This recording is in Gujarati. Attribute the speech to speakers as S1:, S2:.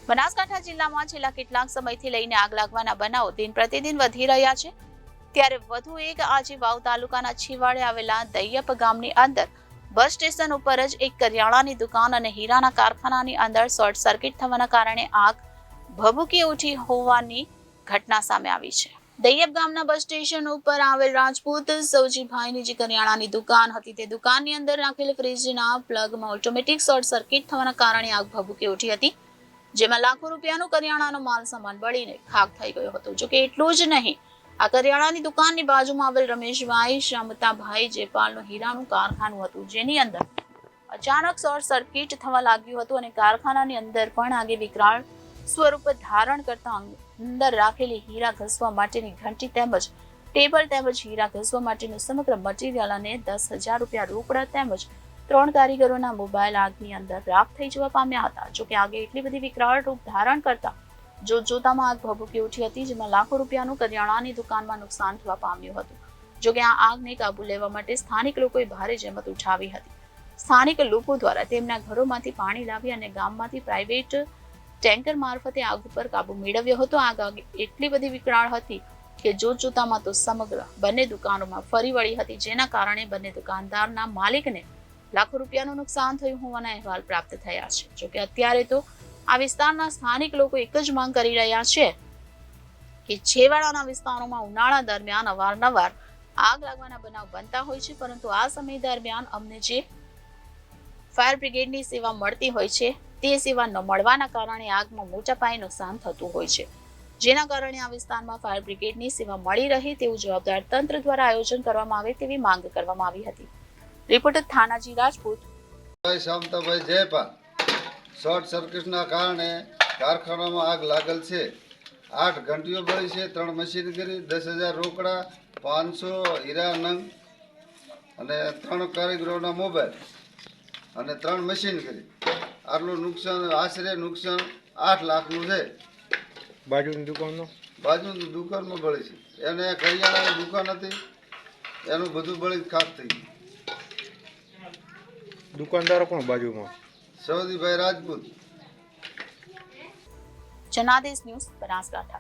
S1: બનાસકાંઠા જિલ્લામાં છેલ્લા કેટલાક સમયથી લઈને આગ લાગવાના બનાવો દિન પ્રતિદિન વધી રહ્યા છે। ત્યારે વધુ એક આજે વાવ તાલુકાના છીવાડે આવેલા દૈયપ ગામની અંદર બસ સ્ટેશન ઉપર જ એક કરિયાણાની દુકાન અને હીરાના કારખાનાની અંદર શોર્ટ સર્કિટ થવાના કારણે આગ ભભૂકી ઉઠી હોવાની ઘટના સામે આવી છે। દૈયપ ગામના બસ સ્ટેશન ઉપર આવેલ રાજપૂત સૌજીભાઈની જે કરિયાણાની દુકાન હતી તે દુકાનની અંદર રાખેલ ફ્રીજના પ્લગમાં ઓટોમેટિક શોર્ટ સર્કિટ થવાના કારણે આગ ભભૂકી ઉઠી હતી, જેમાં લાખો રૂપિયાનો કરિયાણાનો માલ સામાન બળીને ખાક થઈ ગયો હતો। જો કે એટલું જ નહીં, આ કરિયાણાની દુકાનની બાજુમાં આવેલ રમેશભાઈ શામતાભાઈ જેપાલનું હીરાનું કારખાનું હતું, જેની અંદર અચાનક શોર્ટ સર્કિટ થવા લાગ્યું હતું અને કારખાનાની અંદર પણ આગે વિકરાળ સ્વરૂપ ધારણ કરતા અંદર રાખેલી હીરા ઘસવા માટેની ઘંટી તેમજ ટેબલ તેમજ હીરા ઘસવા માટેનું સમગ્ર મટીરિયલ અને 10,000 રૂપિયા રોકડા તેમજ 3 કારીગરોના મોબાઈલ આગની અંદર રાખ થઈ જવા પામ્યા હતા। જોકે આગે એટલી બધી વિકરાળ રૂપ ધારણ કરતા જોતામાં આગ ભભૂકી ઉઠી હતી, જેમાં લાખો રૂપિયાનું કરિયાણાની દુકાનમાં નુકસાન થવા પામ્યું હતું। જોકે આ આગને કાબુ લેવા માટે સ્થાનિક લોકોએ ભારે જહેમત ઉઠાવી હતી। સ્થાનિક લોકો દ્વારા તેમના ઘરોમાંથી પાણી લાવી અને ગામમાંથી પ્રાઇવેટ ટેન્કર મારફતે આગ ઉપર કાબુ મેળવ્યો હતો। આગ એટલી બધી વિકરાળ હતી કે જોતામાં તો સમગ્ર બંને દુકાનોમાં ફરી વળી હતી, જેના કારણે બંને દુકાનદારના માલિકને લાખો રૂપિયાનું નુકસાન થયું હોવાના અહેવાલ પ્રાપ્ત થયા છે। જોકે અત્યારે તો આ વિસ્તારના સ્થાનિક લોકો એક જ માંગ કરી રહ્યા છે કે છેવાડાના વિસ્તારોમાં ઉનાળા દરમિયાન અવારનવાર આગ લાગવાના બનાવ બનતા હોય છે, પરંતુ આ સમય દરમિયાન અમને જે ફાયર બ્રિગેડની સેવા મળતી હોય છે તે સેવા ન મળવાના કારણે આગમાં મોટા પાયે નુકસાન થતું હોય છે, જેના કારણે આ વિસ્તારમાં ફાયર બ્રિગેડની સેવા મળી રહે તેવું જવાબદાર તંત્ર દ્વારા આયોજન કરવામાં આવે તેવી માંગ કરવામાં આવી હતી। રિપોર્ટર થાનાજી રાજપૂત।
S2: શામતાભાઈ જયપાલ, શોર્ટ સર્કિટના કારણે કારખાનામાં આગ લાગેલ છે। 8 ઘંટીઓ બળી છે, 3 મશીનરી, 10,000 રોકડા, 500 હીરા નંગ અને 3 કારીગરોના મોબાઈલ અને 3 મશીનરી। આટલું નુકસાન, આશરે નુકસાન 8 લાખનું છે। બાજુની દુકાનમાં બળી છે, એને કરિયાણાની દુકાન હતી, એનું બધું બળી ખાક થઈ ગયું।
S3: દુકાનદારો કોણ બાજુમાં?
S2: સૌજીભાઈ રાજપૂત।
S1: જનાદેશ ન્યૂઝ બનાસકાંઠા।